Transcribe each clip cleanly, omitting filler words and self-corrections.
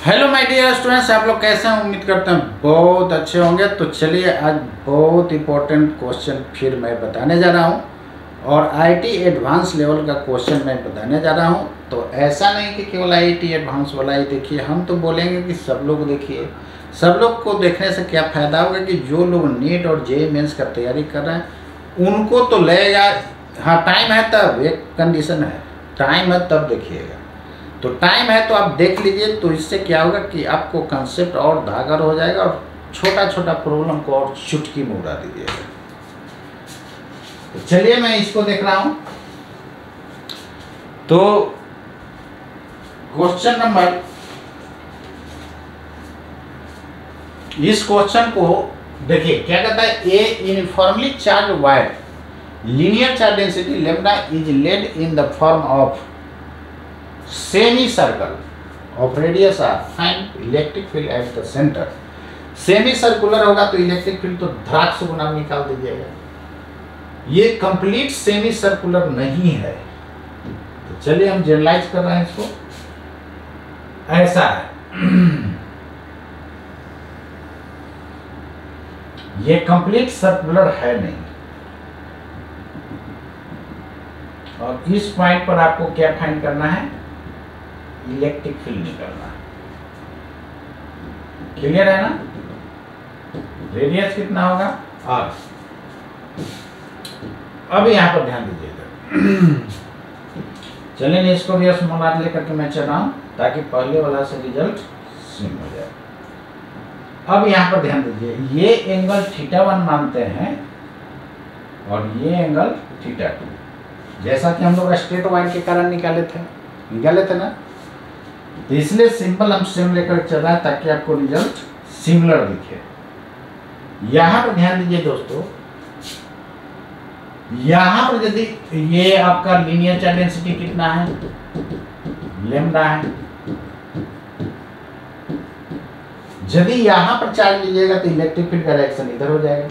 Hello my dear students, आप लोग कैसे हैं? उम्मीद करते हैं बहुत अच्छे होंगे। तो चलिए आज बहुत इंपॉर्टेंट क्वेश्चन फिर मैं बताने जा रहा हूं और आईटी एडवांस लेवल का क्वेश्चन मैं बताने जा रहा हूं। तो ऐसा नहीं कि केवल आईटी एडवांस वाला ही देखिए, हम तो बोलेंगे कि सब लोग देखिए। सब लोग को देखने से क्या फ़ायदा होगा कि जो लोग नीट और जेईई मेंस का तैयारी कर रहे हैं उनको तो लगेगा हाँ टाइम है, तब एक कंडीशन है, टाइम है तब देखिएगा। तो टाइम है तो आप देख लीजिए, तो इससे क्या होगा कि आपको कंसेप्ट और धागर हो जाएगा और छोटा छोटा प्रॉब्लम को और चुटकी में उड़ा दीजिएगा। तो चलिए मैं इसको देख रहा हूं। तो क्वेश्चन नंबर, इस क्वेश्चन को देखिए क्या कहता है। A uniformly charge wire linear charge density lambda is laid in the form of semi circle of radius R, find electric field at the center. Semi circular होगा तो इलेक्ट्रिक फील्ड तो द्राक्ष गुना निकाल दीजिएगा। ये कंप्लीट सेमी सर्कुलर नहीं है, तो चलिए हम जनरलाइज कर रहे हैं इसको। ऐसा है, ये कंप्लीट सर्कुलर है नहीं। और इस पॉइंट पर आपको क्या फाइंड करना है? इलेक्ट्रिक फील्ड निकालना है। क्लियर है ना? रेडियस कितना होगा? आर। अब यहां पर ध्यान दीजिएगा। चलिए इसको भी स्मॉल लेकर के मैं चल रहा हूं ताकि पहले वाला से रिजल्ट सेम हो जाए। अब यहां पर ध्यान दीजिए, ये एंगल θ1 मानते हैं और ये एंगल θ2, जैसा कि हम लोग स्ट्रेट वायर के कारण निकाले थे ना। तो इसलिए सिंपल हम सेम लेकर चल रहे हैं ताकि आपको रिजल्ट सिमिलर दिखे। यहां पर ध्यान दीजिए दोस्तों, यहां पर यदि ये आपका लीनियर चार्ज डेंसिटी कितना है? लैम्डा है। यदि यहां पर चार्ज लीजिएगा तो इलेक्ट्रिक फील्ड का डायरेक्शन इधर हो जाएगा,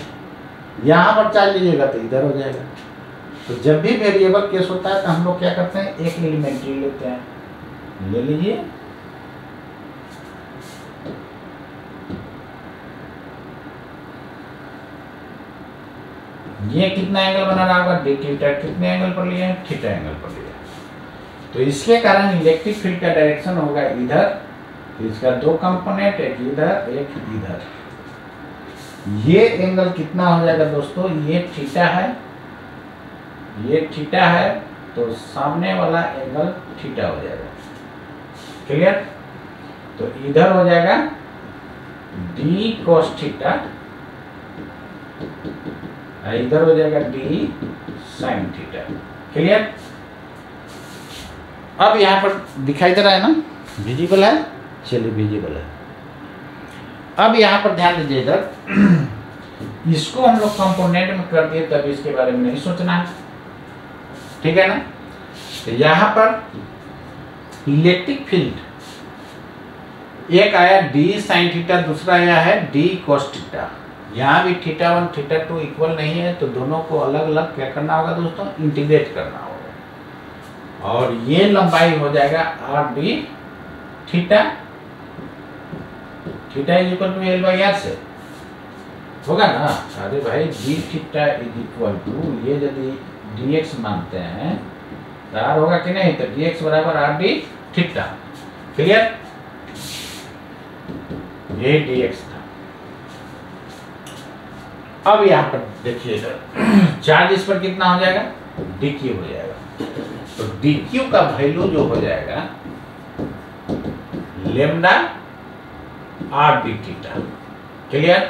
यहां पर चार्ज लीजिएगा तो इधर हो जाएगा। तो जब भी वेरिएबल केस होता है तो हम लोग क्या करते हैं, एक एलिमेंट्री लेते हैं। ले लीजिए, ये कितना एंगल बना रहा होगा? D theta. कितने एंगल पर लिया है? थीटा एंगल पर लिया। तो इसके कारण इलेक्ट्रिक फील्ड का डायरेक्शन होगा इधर। तो इसका दो कंपोनेंट, एक इधर एक इधर। ये एंगल कितना हो जाएगा दोस्तों? ये थीटा है, ये थीटा है, तो सामने वाला एंगल थीटा हो जाएगा। क्लियर? तो इधर हो जाएगा डी कोस थीटा, इधर हो जाएगा डी साइन थीटा। क्लियर? अब यहां पर दिखाई दे रहा है ना, विजिबल है? चलिए विजिबल है। अब यहां पर ध्यान दीजिए, इधर इसको हम लोग कंपोनेंट में कर दिए, तब इसके बारे में नहीं सोचना है। ठीक है ना? तो यहां पर इलेक्ट्रिक फील्ड एक आया डी साइन थीटा, दूसरा आया है डी कोस थीटा। यहाँ भी θ1 θ2 इक्वल नहीं है, तो दोनों को अलग अलग क्या करना होगा दोस्तों? इंटीग्रेट करना होगा। और ये लंबाई हो जाएगा R D theta. Theta is equal to L by R से होगा ना? अरे भाई D theta is equal to, ये यदि dx मानते हैं तो r होगा कि नहीं? तो dx बराबर आर डी थीटा। क्लियर? ये dx था। अब यहां पर देखिएगा, चार्ज इस पर कितना हो जाएगा? dq हो जाएगा। तो dq का वैल्यू जो हो जाएगा lambda R D theta. Clear?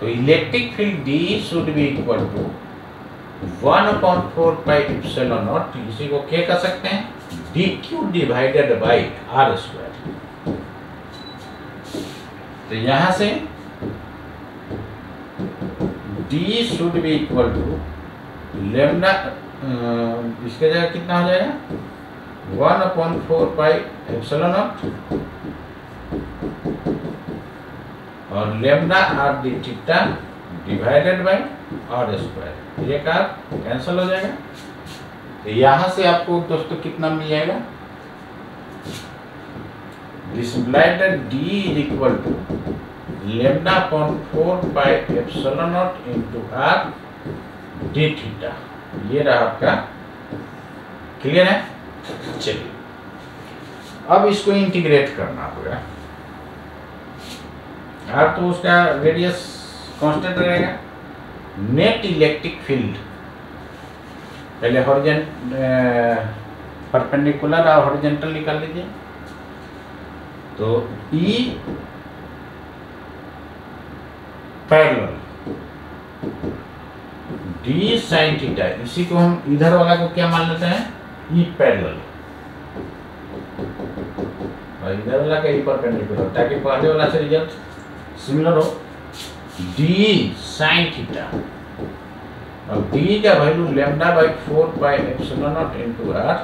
तो electric field D should be equal to 1/4 pi epsilon naught, इसी को क्या कह सकते हैं? dq divided by R square. तो यहां से D should be equal to lambda, इसके जगह कितना हो जाएगा? 1/4 पाई एप्सिलॉन नॉट और lambda R D theta divided by R square. ये का कैंसिल हो जाएगा। तो यहां से आपको दोस्तों कितना मिल जाएगा? This implies that D is equal to lambda upon 4 pi epsilon naught into R D theta. ये रहा आपका, क्लियर है। चलिए अब इसको इंटीग्रेट करना होगा। अब तो उसका रेडियस कांस्टेंट रहेगा। नेट इलेक्ट्रिक फील्ड पहले परपेंडिकुलर और हॉरिजॉन्टल निकाल लीजिए। तो E parallel D sin theta, इसी को हम इधर वाला को क्या मान लेते हैं, E पैरेलल, और इधर वाला का E परपेंडिकुलर, ताकि पहले वाला से रिजल्ट सिमिलर हो। D sin थीटा और D का value lambda by 4 pi epsilon naught into r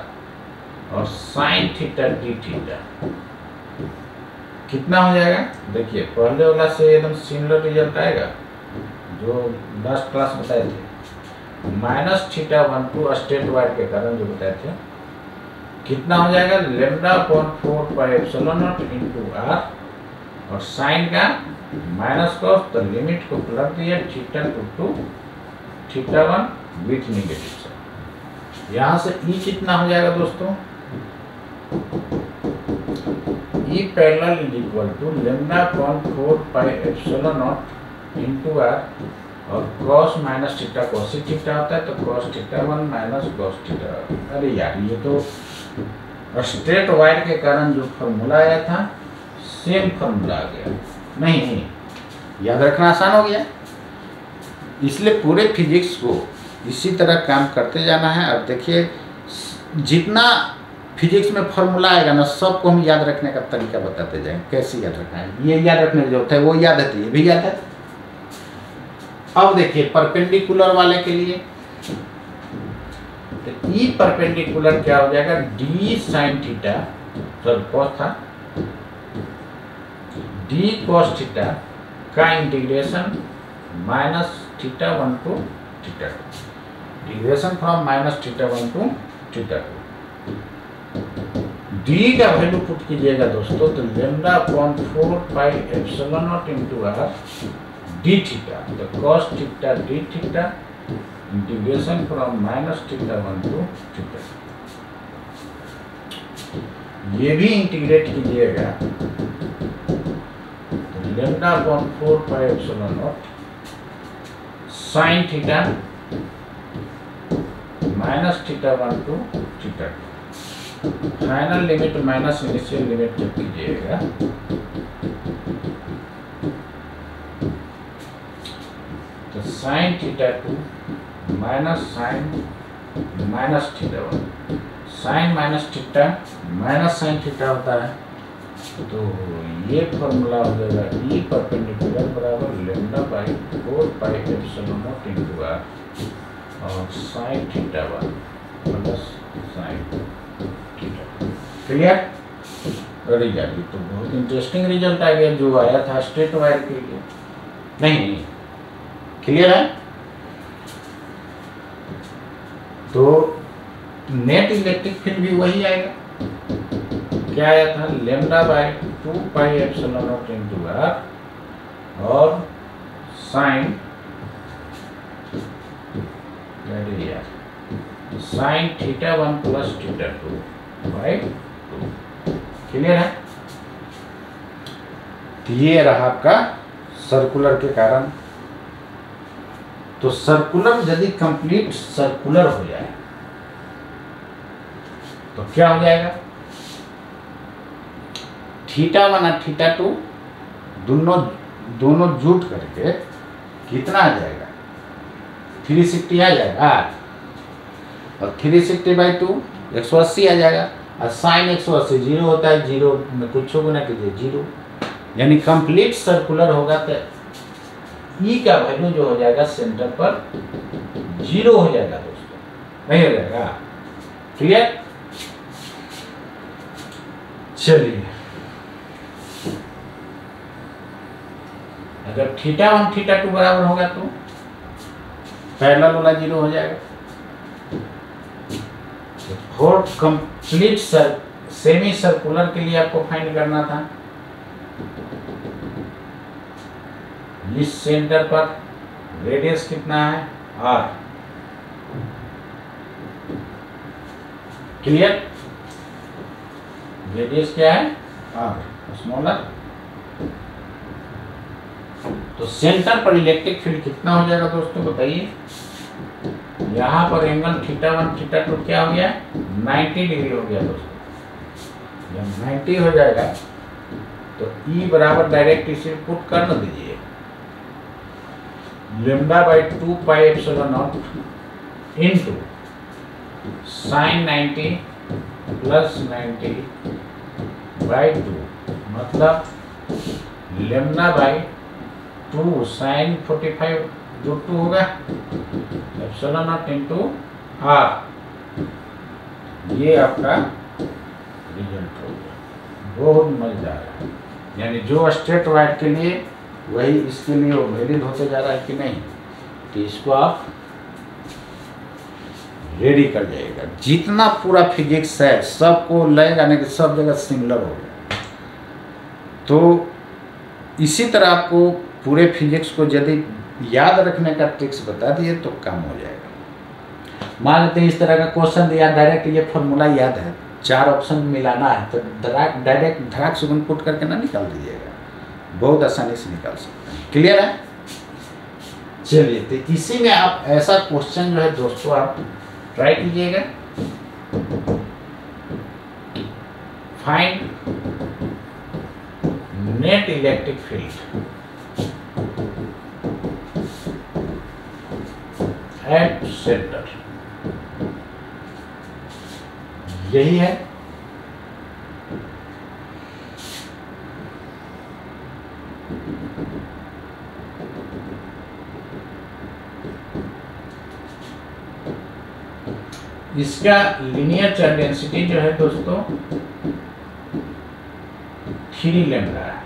और sin थीटा d थीटा कितना हो जाएगा। देखिए पहले वाला से एकदम सिमिलर रिजल्ट आएगा जो लास्ट क्लास बताए थे, माइनस थीटा 12 स्ट्रेट वायर के कारण जो बताए थे, कितना हो जाएगा lambda upon 4 pi epsilon naught into r और साइन का माइनस कॉस, तो लिमिट को पलट दिया theta to theta 1 with negative sign. यहाँ से E कितना हो जाएगा दोस्तों, E parallel is equal to lambda upon 4 pi epsilon naught into r और cos minus theta cos theta होता है, तो cos theta 1 minus cos theta. अरे यार ये तो स्ट्रेट वायर के कारण जो फॉर्मूला आया था सेम फॉर्मूला आ गया। नहीं, याद रखना आसान हो गया। इसलिए पूरे फिजिक्स को इसी तरह काम करते जाना है। और देखिए जितना फिजिक्स में फॉर्मूला आएगा ना, सबको हम याद रखने का तरीका बताते जाएंगे, कैसे याद रखना है। ये याद रखने की जरूरत है, वो याद है, ये भी याद है। अब देखिए परपेंडिकुलर वाले के लिए तो E परपेंडिकुलर क्या हो जाएगा, D sin theta, sorry cos था, D cos थीटा का integration minus theta 1 to theta 2, integration from minus theta 1 to theta 2। D का वैल्यू पुट कीजिएगा दोस्तों, तो lambda upon 4 pi epsilon naught into r d theta, तो cos theta d theta integration from minus theta 1 to theta. ये भी integrate कीजिएगा, तो lambda upon 4 pi epsilon naught sine theta minus theta 1 to theta 2। Final limit minus initial limit जब कीजिएगा तो sine theta 2 minus sine minus theta 1, sine minus theta minus sine theta होता है, तो ये फॉर्मूला हो जाएगा E परपेंडिकुलर बराबर lambda by 4 pi epsilon naught into r और sine theta 1 plus sine theta. Clear. अरे यार ये तो बहुत इंटरेस्टिंग रिजल्ट आ गया जो आया था स्ट्रेट वायर के लिए। नहीं, क्लियर है। तो नेट इलेक्ट्रिक फील्ड भी वही आएगा, क्या आया था lambda by 2 pi epsilon naught into r और sine sine theta 1 plus theta 2 by 2। Clear है। तो ये रहा आपका सर्कुलर के कारण। तो सर्कुलर यदि कंप्लीट सर्कुलर हो जाए तो क्या हो जाएगा, थीटा 1 और थीटा 2 दोनों जुट करके कितना आ जाएगा, 360 आ जाएगा, और 360 बाई 2 180 आ जाएगा। और साइन 180 जीरो होता है, जीरो में कुछ गुना कीजिए जीरो, यानी कंप्लीट सर्कुलर होगा तो E का वैल्यू जो हो जाएगा सेंटर पर 0 हो जाएगा दोस्तों, नहीं हो जाएगा। क्लियर। चलिए अगर थीटा 1 थीटा 2 बराबर होगा तो पैरेलल वाला 0 हो जाएगा। फॉर कंप्लीट सेमी सर्कुलर के लिए आपको फाइंड करना था। इस सेंटर पर रेडियस कितना है, r। क्लियर? रेडियस क्या है, r स्मॉलर। तो सेंटर पर इलेक्ट्रिक फील्ड कितना हो जाएगा दोस्तों बताइए। यहाँ पर एंगल θ1 θ2 क्या हो गया, 90 डिग्री हो गया दोस्तों। जब 90 हो जाएगा तो E बराबर डायरेक्ट इसे पुट कर न दीजिए, λ/2 pi epsilon naught into sin 90 plus 90/2, मतलब λ/2 sin 45 √2 होगा, एप्सिलॉन नॉट इनटू r। ये आपका रिजल्ट हो गया। बहुत मजेदार है, यानी जो स्ट्रेट वाइड के लिए वही इसके लिए वो वैलिड होते जा रहा है कि नहीं। तो इसको आप रेडी कर जाइएगा। जितना पूरा फिजिक्स है सबको लगेगा नहीं कि सब जगह सिमिलर हो गया। तो इसी तरह आपको पूरे फिजिक्स को यदि याद रखने का ट्रिक्स बता दिए तो काम हो जाएगा। मान लेते हैं इस तरह का क्वेश्चन दिया, डायरेक्ट ये फॉर्मूला याद है, 4 ऑप्शन मिलाना है, तो डायरेक्ट धड़ाक से पुट करके ना निकाल दीजिएगा, बहुत आसानी से निकाल सकते हैं। क्लियर है? चलिए, तो इसी में आप ऐसा क्वेश्चन जो है दोस्तों आप ट्राई कीजिएगा। Find net electric field at centre, यही है। इसका लीनियर चार्ज डेंसिटी जो है दोस्तों 3 लैम्डा है,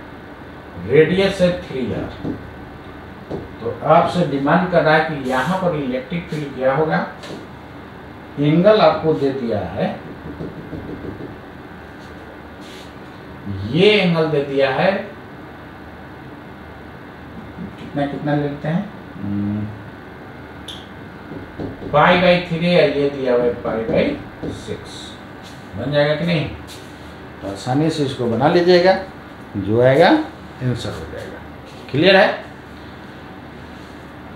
रेडियस है 3r। तो आपसे डिमांड कर रहा है कि यहाँ पर इलेक्ट्रिक फील्ड क्या होगा। एंगल आपको दे दिया है, ये एंगल दे दिया है, कितना कितना लेते हैं, π/3 है, ये दिया हुआ है π/6। बन जाएगा कि नहीं? तो आसानी से इसको बना लीजिएगा, जो आएगा आंसर हो जाएगा। क्लियर है?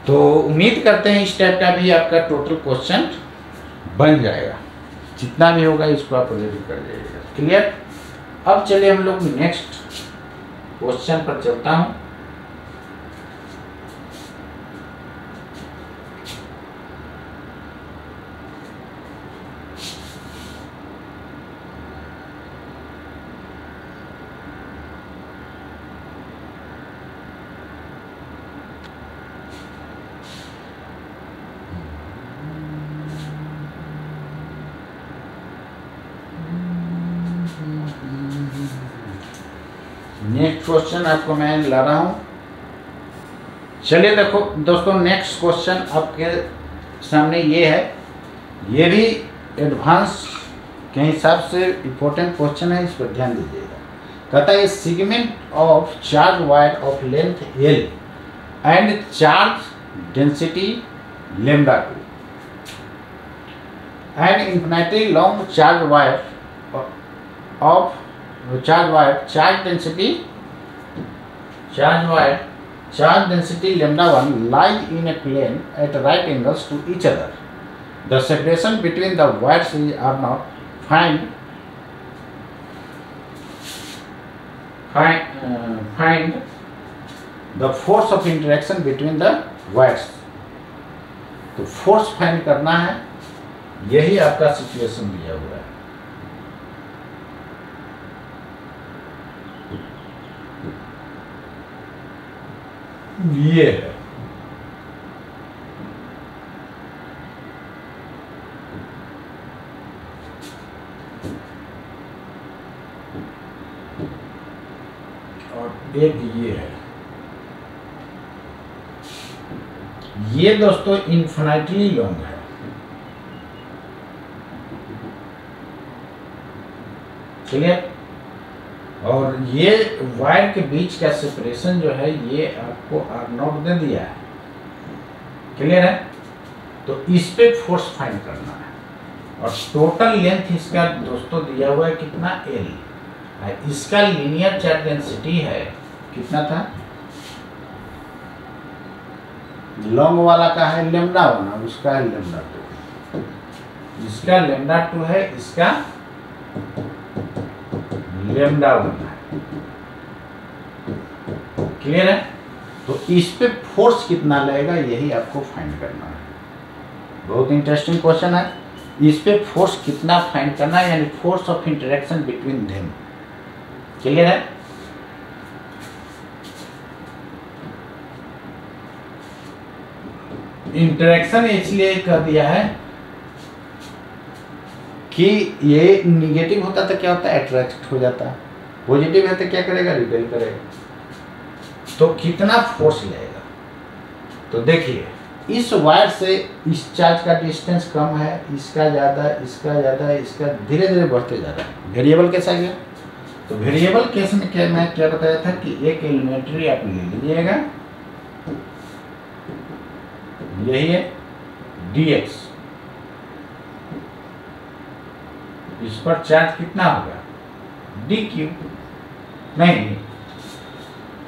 तो उम्मीद करते हैं इस टाइप का भी आपका टोटल क्वेश्चन बन जाएगा। जितना भी होगा इसको आप रेडी कर जाइएगा। क्लियर? अब चलिए हम लोग नेक्स्ट क्वेश्चन पर चलता हूँ। नेक्स्ट क्वेश्चन आपको मैं ला रहा हूँ। चलिए देखो दोस्तों, नेक्स्ट क्वेश्चन आपके सामने ये है। ये भी एडवांस के हिसाब से इम्पोर्टेंट क्वेश्चन है, इस पर ध्यान दीजिएगा। कहता है segment of charge wire of length L and charge density λ2 and infinitely long charge wire of charge density λ1 lie in a plane at right angles to each other. The separation between the wires is r0. Find the force of interaction between the wires. तो force find करना है, यही आपका situation दिया हुआ है। ये है और एक ये है। ये दोस्तों इन्फिनिटली लॉन्ग है। क्लियर। और ये वायर के बीच का सेपरेशन जो है ये आपको R0 दे दिया है, क्लियर है। तो इस पे फोर्स फाइंड करना है और टोटल लेंथ इसका दोस्तों दिया हुआ है कितना L, इसका लीनियर चार्ज डेंसिटी है कितना था, लॉन्ग वाला का है लेमडा 1 और उसका है लेमडा 2, इसका लेमडा 2 है, इसका लेमडा 1 है, क्लियर है। तो इस पे फोर्स कितना लगेगा यही आपको फाइंड करना है। बहुत इंटरेस्टिंग क्वेश्चन है। इस पे फोर्स कितना फाइंड करना है, यानी force of interaction between them, clear है। इंटरेक्शन इसलिए कर दिया है कि ये निगेटिव होता तो क्या होता है, अट्रैक्ट हो जाता, पॉजिटिव है तो क्या करेगा, रिपेल करेगा। तो कितना फोर्स लगेगा, तो देखिए इस वायर से इस चार्ज का डिस्टेंस कम है, इसका ज़्यादा, इसका ज़्यादा है, इसका धीरे धीरे बढ़ते जा रहा है। वेरिएबल केस आ गया। तो वेरिएबल केस में क्या मैं क्या बताया था कि एक एलिमेंट्री आप ले लीजिएगा, यही है dx, इस पर चार्ज कितना होगा dq, नहीं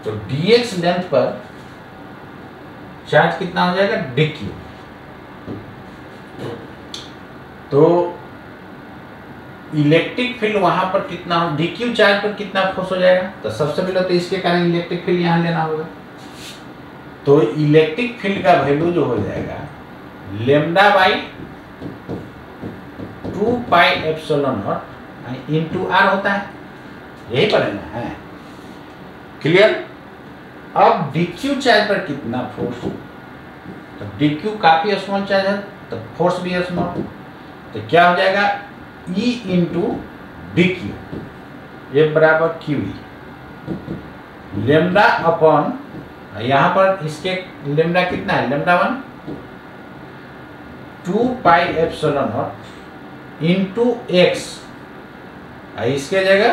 तो dx लेंथ पर चार्ज कितना हो जाएगा dq। तो इलेक्ट्रिक फील्ड वहां पर कितना हो, dq चार्ज पर कितना फोर्स हो जाएगा, तो सबसे पहले तो इसके कारण इलेक्ट्रिक फील्ड यहां लेना होगा। तो इलेक्ट्रिक फील्ड का वैल्यू जो हो जाएगा lambda by 2 pi epsilon naught into r होता है, यही पढ़ना है, क्लियर। अब dq चार्ज पर कितना फोर्स, तो dq काफी स्मॉल चार्ज है तो फोर्स भी स्मॉल, तो क्या हो जाएगा E इंटू dq, ये बराबर QE, लेमडा अपॉन, यहाँ पर इसके लेमडा कितना है, lambda 1 2 pi epsilon not into x, इसके जगह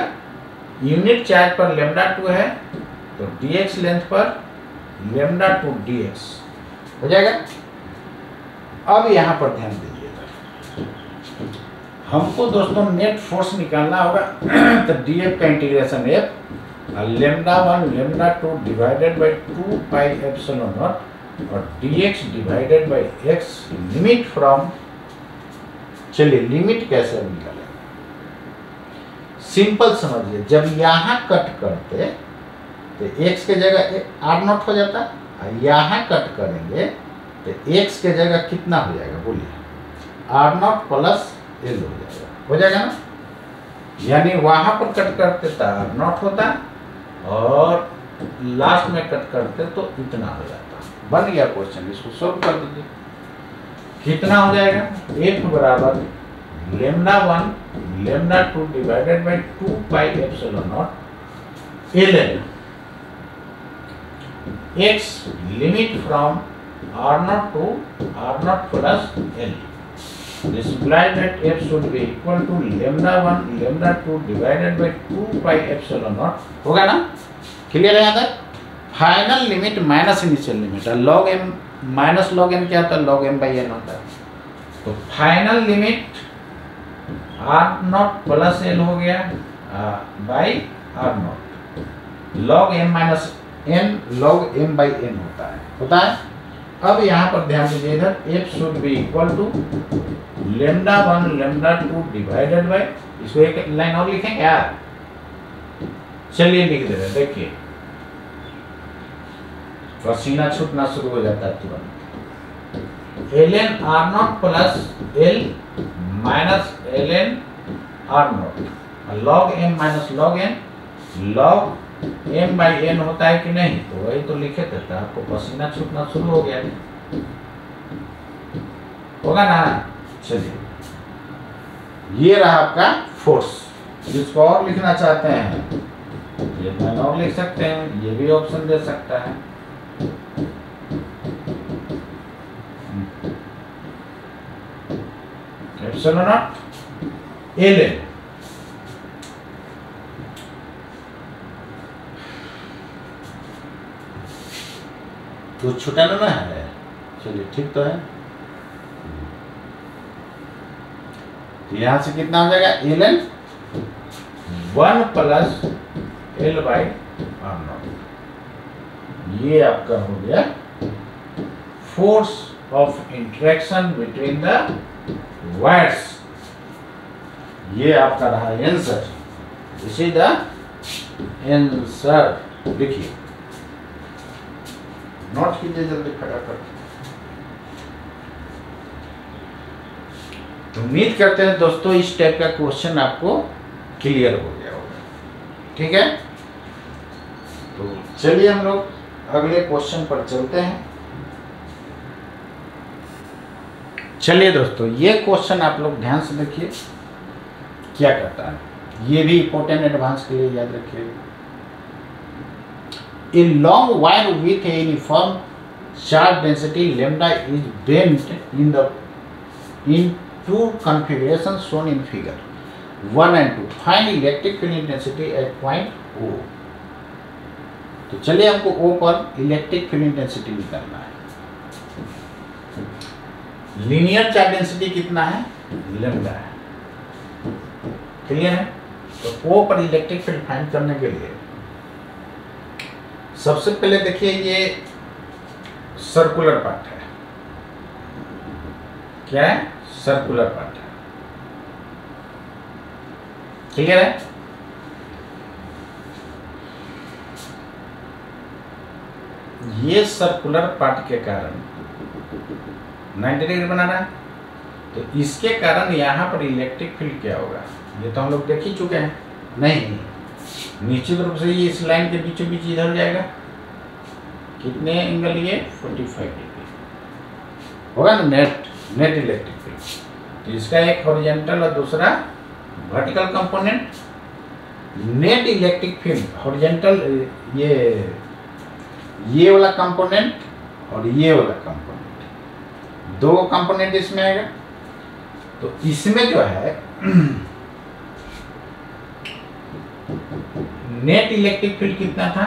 यूनिट चार्ज पर लेमडा 2 है तो dx लेंथ पर लेमडा 2 dx हो जाएगा। अब यहाँ पर ध्यान दीजिएगा, हमको दोस्तों नेट फोर्स निकालना होगा तो df का integration f lambda 1 lambda 2 divided by 2 pi epsilon naught और dx divided by x limit from, चलिए लिमिट कैसे निकालेंगे, सिंपल समझिए, जब यहाँ कट करते तो x के जगह r0 हो जाता, यहाँ कट करेंगे तो x के जगह कितना हो जाएगा बोलिए, r0 प्लस l हो जाएगा ना, यानी वहां पर कट करते तो r0 होता और लास्ट में कट करते तो इतना हो जाता। बन गया क्वेश्चन, इसको सॉल्व कर दीजिए। कितना हो जाएगा, f बराबर lambda 1 lambda 2 divided by 2 pi epsilon not ln x limit from r0 to r0 plus l, this implies that f should be equal to lambda 1 lambda 2 divided by 2 pi epsilon naught, होगा ना, clear है यहाँ तक। Final limit minus initial limit है, log m minus log n क्या होता है, log m by n होता है। तो final limit r0 plus l हो गया by r0, log m minus n log m by n होता है। अब यहाँ पर ध्यान दीजिए, इधर f should be equal to lambda 1 lambda 2 divided by, इसको एक लाइन और लिखेंगे यार, चलिए लिख दे रहे, देखिए पसीना छूटना शुरू हो जाता है तुरंत। ln r0 plus l minus ln r0 log m minus log n log m by n होता है कि नहीं, तो वही तो लिखे थे, तो आपको पसीना छूटना शुरू हो गया, होगा ना। चलिए ये रहा आपका फोर्स, जिसको और लिखना चाहते हैं ये मैंने और लिख सकते हैं, ये भी ऑप्शन दे सकता है। एप्सिलॉन नॉट ln कुछ छूटा ना है, चलिए ठीक तो है। तो यहाँ से कितना हो जाएगा, ln 1 प्लस L/R0। ये आपका हो गया force of interaction between the wires. ये आपका रहा answer, this is the answer. देखिए नोट कीजिए जल्दी फटाफट। उम्मीद करते हैं दोस्तों इस टाइप का क्वेश्चन आपको क्लियर हो गया होगा, ठीक है। तो चलिए हम लोग अगले क्वेश्चन पर चलते हैं। चलिए दोस्तों ये क्वेश्चन आप लोग ध्यान से देखिए क्या कहता है, ये भी इंपॉर्टेंट एडवांस के लिए याद रखिए। A long wire with a uniform charge density lambda is bent in two configurations shown in figure 1 and 2. Find electric field intensity at point O. तो चलिए हमको O पर इलेक्ट्रिक फील्ड इंटेंसिटी निकालना है। लीनियर चार्ज डेंसिटी कितना है, lambda है, clear है। तो O पर इलेक्ट्रिक फील्ड फाइंड करने के लिए सबसे पहले देखिए ये सर्कुलर पार्ट है, क्या है, सर्कुलर पार्ट है, क्लियर है। ये सर्कुलर पार्ट के कारण 90 डिग्री बना रहा है, तो इसके कारण यहाँ पर इलेक्ट्रिक फील्ड क्या होगा, ये तो हम लोग देख ही चुके हैं। नहीं, निश्चित रूप से ये इस लाइन के बीचों बीच इधर जाएगा, कितने एंगल ये 45 डिग्री होगा ना, नेट इलेक्ट्रिक फील्ड। तो इसका एक हॉरिजॉन्टल और दूसरा vertical component. Net electric field horizontal ये वाला कंपोनेंट और ये वाला कंपोनेंट, दो कंपोनेंट इसमें आएगा। तो इसमें जो है नेट इलेक्ट्रिक फील्ड कितना था,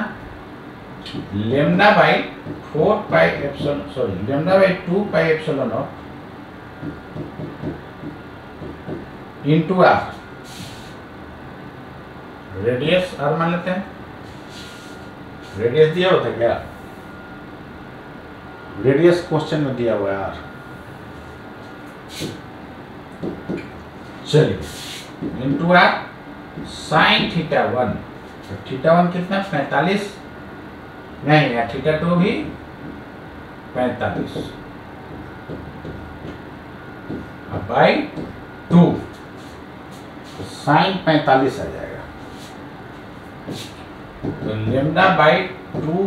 lambda by 2 pi epsilon naught into R, radius R मान लेते हैं। रेडियस दिया होता क्या, रेडियस क्वेश्चन में दिया हुआ है आर। चलिए इनटू आर साइन थीटा 1, तो थीटा 1 कितना 45, नहीं यार थीटा 2 भी 45 बाई 2, तो साइन 45 आ जाएगा। तो lambda by 2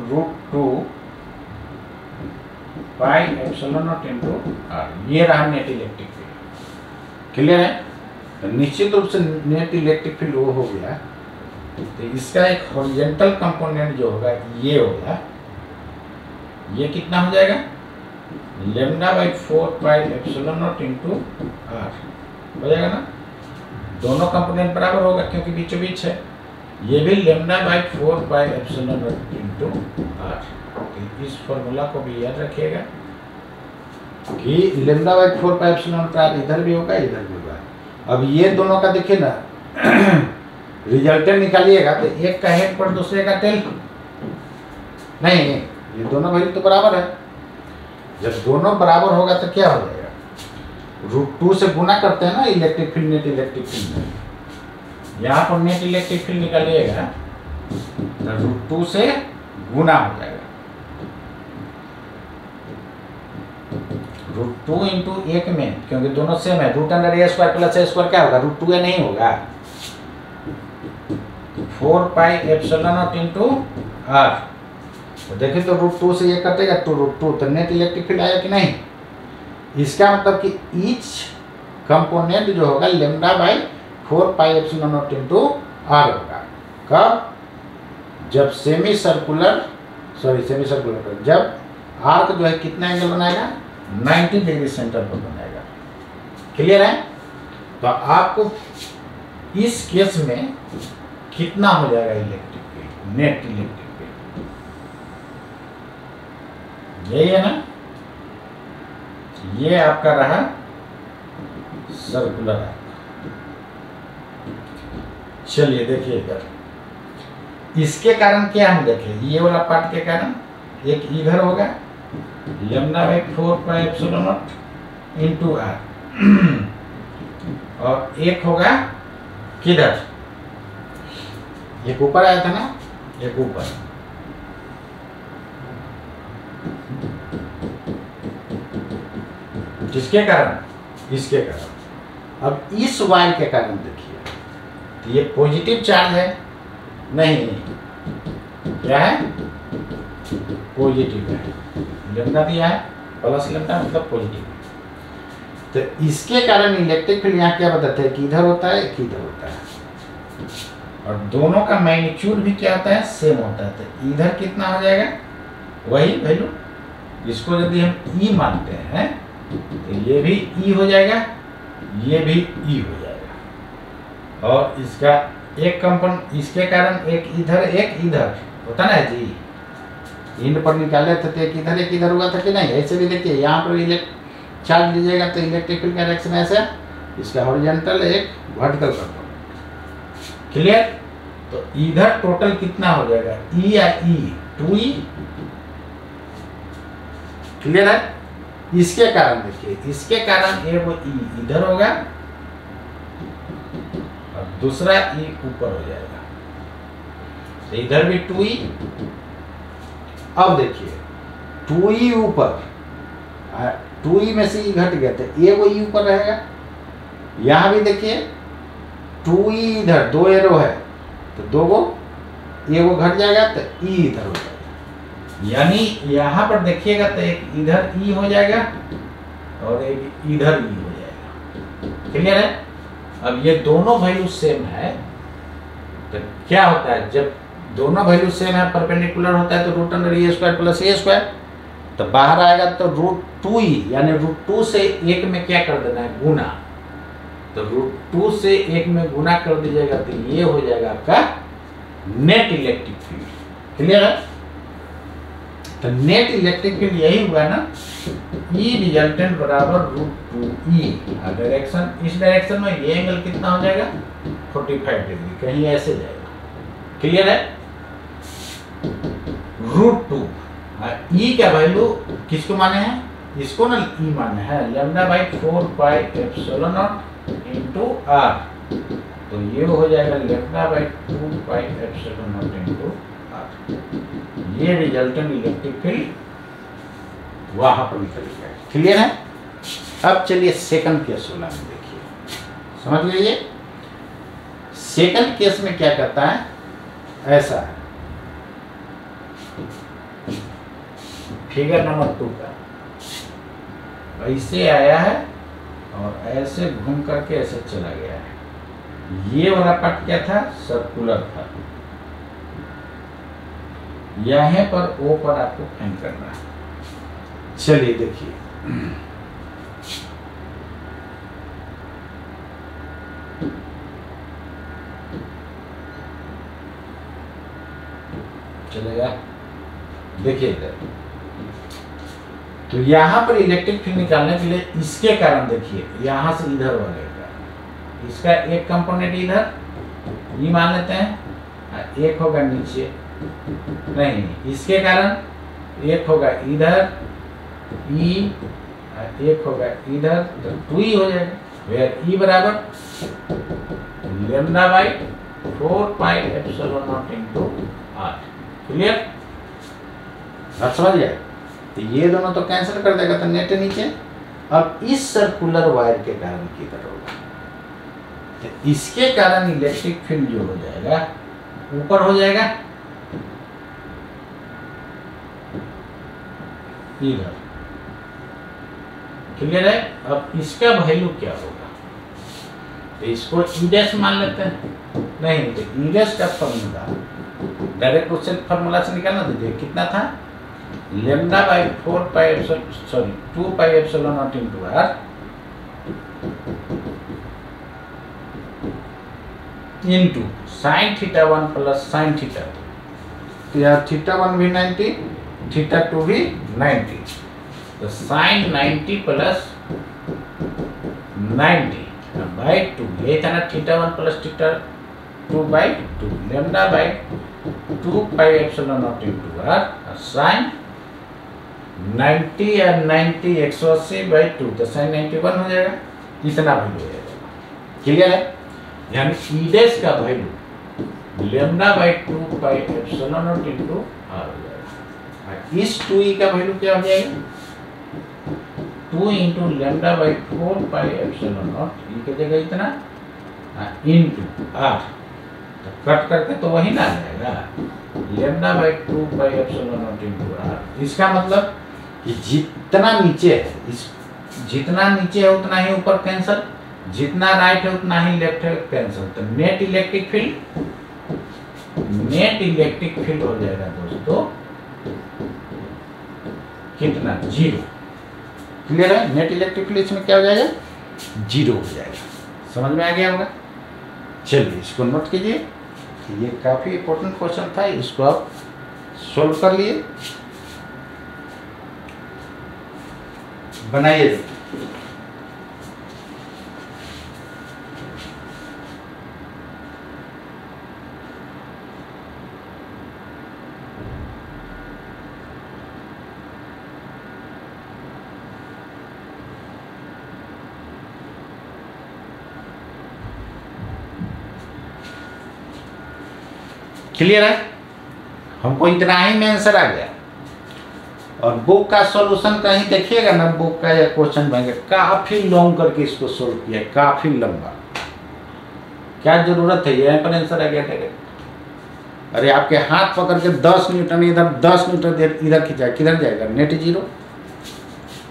root 2 pi epsilon naught into R, ये रहा नेट इलेक्ट्रिक फील्ड, क्लियर है। तो निश्चित रूप से नेट इलेक्ट्रिक फील्ड वो हो गया। तो इसका एक हॉरिजॉन्टल कंपोनेंट जो होगा ये होगा, ये कितना हो जाएगा, lambda by 4 pi epsilon naught into R हो जाएगा ना। दोनों कंपोनेंट बराबर होगा क्योंकि बीचों बीच है। ये भी lambda by 4 pi epsilon naught into R. तो इस फॉर्मूला को भी याद रखिएगा कि lambda by 4 pi epsilon naught R इधर भी होगा इधर भी होगा। अब ये दोनों का देखिए ना रिजल्टेंट निकालिएगा तो एक का हेड पर दूसरे का टेल, नहीं ये दोनों वैल्यू तो बराबर है। जब दोनों बराबर होगा तो क्या हो जाएगा, √2 से गुना करते हैं ना electric field net electric field में। यहाँ पर नेट इलेक्ट्रिक फील्ड निकालिएगा तो √2 से गुना हो जाएगा। √2 इंटू 1 में, क्योंकि दोनों सेम है, √√a² प्लस a² क्या होगा, √2a नहीं होगा, 4 pi epsilon naught into R. तो देखिए तो √2 से ये कटेगा तो √2, तो नेट इलेक्ट्रिक फील्ड आया कि नहीं। इसका मतलब कि ईच कंपोनेंट जो होगा lambda by 4 pi epsilon naught into R होगा। कब, जब सेमी सर्कुलर जब आर्क जो है कितना एंगल बनाएगा, 90 डिग्री सेंटर पर बनाएगा, क्लियर है। तो आपको इस केस में कितना हो जाएगा electric field, net electric field, यही है ना, ये आपका रहा सर्कुलर आर्क। चलिए देखिए इधर, इसके कारण क्या हम देखें, ये वाला पार्ट के कारण एक इधर होगा λ/4πε0 इंटू आर, और एक होगा किधर, एक ऊपर आया था ना, एक ऊपर, जिसके कारण, इसके कारण। अब इस वायर के कारण देखिए, तो ये पॉजिटिव चार्ज है, नहीं क्या है, पॉजिटिव है, लैम्डा दिया है प्लस लैम्डा मतलब पॉजिटिव। तो इसके कारण इलेक्ट्रिक फील्ड यहाँ क्या बताते हैं कि इधर होता है कि इधर होता है, और दोनों का मैग्नीट्यूड भी क्या होता है, सेम होता है। तो इधर कितना हो जाएगा, वही वैल्यू, इसको यदि हम ई मानते हैं तो ये भी ई हो जाएगा, ये भी ई हो जाएगा, और इसका एक कंपाउंड, इसके कारण एक इधर होता ना जी, इंड पर निकाले थे तो एक इधर हुआ था कि नहीं। ऐसे भी देखिए यहाँ पर चार्ज लीजिएगा तो इलेक्ट्रिक फील्ड का डायरेक्शन ऐसे, इसका हॉरिजॉन्टल एक वर्टिकल कंपोनेंट, क्लियर। तो इधर टोटल कितना हो जाएगा, ई या ई 2e, क्लियर है। इसके कारण देखिए, इसके कारण एक ई इधर होगा और दूसरा ई ऊपर हो जाएगा, तो इधर भी 2e। अब देखिए 2e ऊपर, 2e में से ई घट गया तो एक ई ऊपर रहेगा। यहां भी देखिए 2e इधर, दो एरो है तो दो को एगो घट जाएगा तो ई इधर हो जाएगा, यानी यहां पर देखिएगा तो एक इधर ई हो जाएगा और एक इधर ई हो जाएगा, क्लियर है। अब ये दोनों वैल्यू सेम है तो क्या होता है, जब दोनों वैल्यू सेम है, परपेंडिकुलर होता है तो रूट अंडर ए स्क्वायर प्लस ए स्क्वायर, तो बाहर आएगा तो √2e, यानी √2 से एक में क्या कर देना है, गुना, तो √2 से एक में गुना कर दीजिएगा तो ये हो जाएगा आपका नेट इलेक्ट्रिक फील्ड, क्लियर है। तो नेट इलेक्ट्रिक फील्ड यही हुआ ना, E रिजल्टेंट बराबर √2e, डायरेक्शन, इस डायरेक्शन में ये एंगल कितना हो जाएगा, 45 डिग्री, कहीं ऐसे जाएगा, क्लियर है। √2 ई का वैल्यू किसको माने हैं, इसको ना ई माने हैं, λ/4πε0 इंटू आर, तो ये हो जाएगा λ/2πε0 इंटू आर। ये रिजल्टेंट इलेक्ट्रिक फील्ड वहां पर निकल गया, क्लियर है। अब चलिए सेकंड केस वाला में देखिए, समझ लीजिए। सेकंड केस में क्या करता है, ऐसा है, फिगर नंबर 2 का, ऐसे आया है और ऐसे घूम करके ऐसे चला गया है। ये वाला पार्ट क्या था, सर्कुलर था, यहाँ पर ओ पर आपको फाइंड करना है। चलिए देखिए, चलेगा, देखिए इधर, तो यहां पर इलेक्ट्रिक फील्ड निकालने के लिए इसके कारण देखिए, यहां से इधर वाले का, इसका एक कंपोनेंट इधर ये मान लेते हैं, एक होगा नीचे, नहीं इसके कारण एक होगा इधर ई, एक होगा इधर, तो 2e हो जाएगा, वेयर ई बराबर λ/4πε0 इंटू आर, क्लियर। अब समझ गया, तो ये दोनों तो कैंसिल कर देगा, तो नेट नीचे। अब इस सर्कुलर वायर के कारण किधर होगा, तो इसके कारण इलेक्ट्रिक फील्ड जो हो जाएगा ऊपर हो जाएगा, इधर, क्लियर है। अब इसका वैल्यू क्या होगा, तो इसको ई डैश मान लेते हैं, नहीं तो ई डैश का फॉर्मूला डायरेक्ट उससे फॉर्मूला से निकालना दीजिए, कितना था, λ/2πε0 into R into sin θ1 plus sin θ2, तो यार θ1 भी 90 थीटा 2 भी 90, तो साइन 90 प्लस 90 बाई 2, ये था ना theta 1 plus theta 2 by 2, lambda by 2 pi epsilon naught into R, sine 90 और 90 180 बाई 2, तो साइन 91 हो जाएगा, इतना वैल्यू हो जाएगा। क्लियर है? यानी ई डैश का value lambda by 2 pi epsilon naught into R हो जाएगा। इस 2e का वैल्यू क्या हो जाएगा? 2 into lambda by 4 pi epsilon naught, E की जगह इतना इंटू आर, तो कट करके तो वही ना आ जाएगा lambda by 2 pi epsilon naught into R. इसका मतलब कि जितना नीचे है, इस जितना नीचे है उतना ही ऊपर कैंसल, जितना राइट है उतना ही लेफ्ट है कैंसल, तो नेट इलेक्ट्रिक फील्ड हो जाएगा दोस्तों कितना? 0। क्लियर है? नेट इलेक्ट्रिक फील्ड इसमें क्या हो जाएगा? 0 हो जाएगा। समझ में आ गया होगा? चलिए इसको नोट कीजिए, ये काफ़ी इंपॉर्टेंट क्वेश्चन था, इसको आप सोल्व कर लिए, बनाइए। क्लियर है? हमको इतना ही में आंसर आ गया। और बुक का सॉल्यूशन कहीं देखिएगा ना, बुक का या क्वेश्चन बैंक काफ़ी लॉन्ग करके इसको सोल्व किया, काफ़ी लंबा। क्या जरूरत है? यहीं पर आंसर आ गया था। अरे आपके हाथ पकड़ के 10 न्यूटन इधर 10 न्यूटन इधर खिंचा, किधर जाएगा? नेट 0।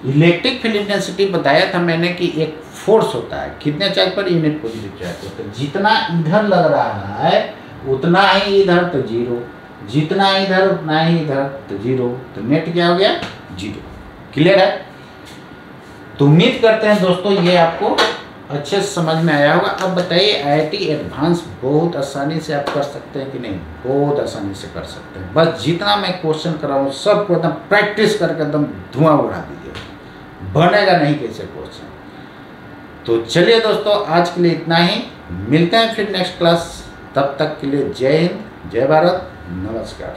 इलेक्ट्रिक फील्ड इंटेंसिटी बताया था मैंने कि एक फोर्स होता है कितने चार्ज पर? यूनिट पॉजिटिव चार्ज पर। तो जितना इधर लग रहा है उतना ही इधर, तो 0, जितना इधर उतना ही इधर, तो 0, तो नेट क्या हो गया? 0। क्लियर है? तो उम्मीद करते हैं दोस्तों ये आपको अच्छे से समझ में आया होगा। अब बताइए IIT एडवांस बहुत आसानी से आप कर सकते हैं कि नहीं? बहुत आसानी से कर सकते हैं। बस जितना मैं क्वेश्चन कराऊँ सबको एकदम प्रैक्टिस करके एकदम धुआं उड़ा दीजिए, बनेगा नहीं कैसे क्वेश्चन। तो चलिए दोस्तों आज के लिए इतना ही, मिलते हैं फिर नेक्स्ट क्लास। तब तक के लिए जय हिंद, जय भारत, नमस्कार।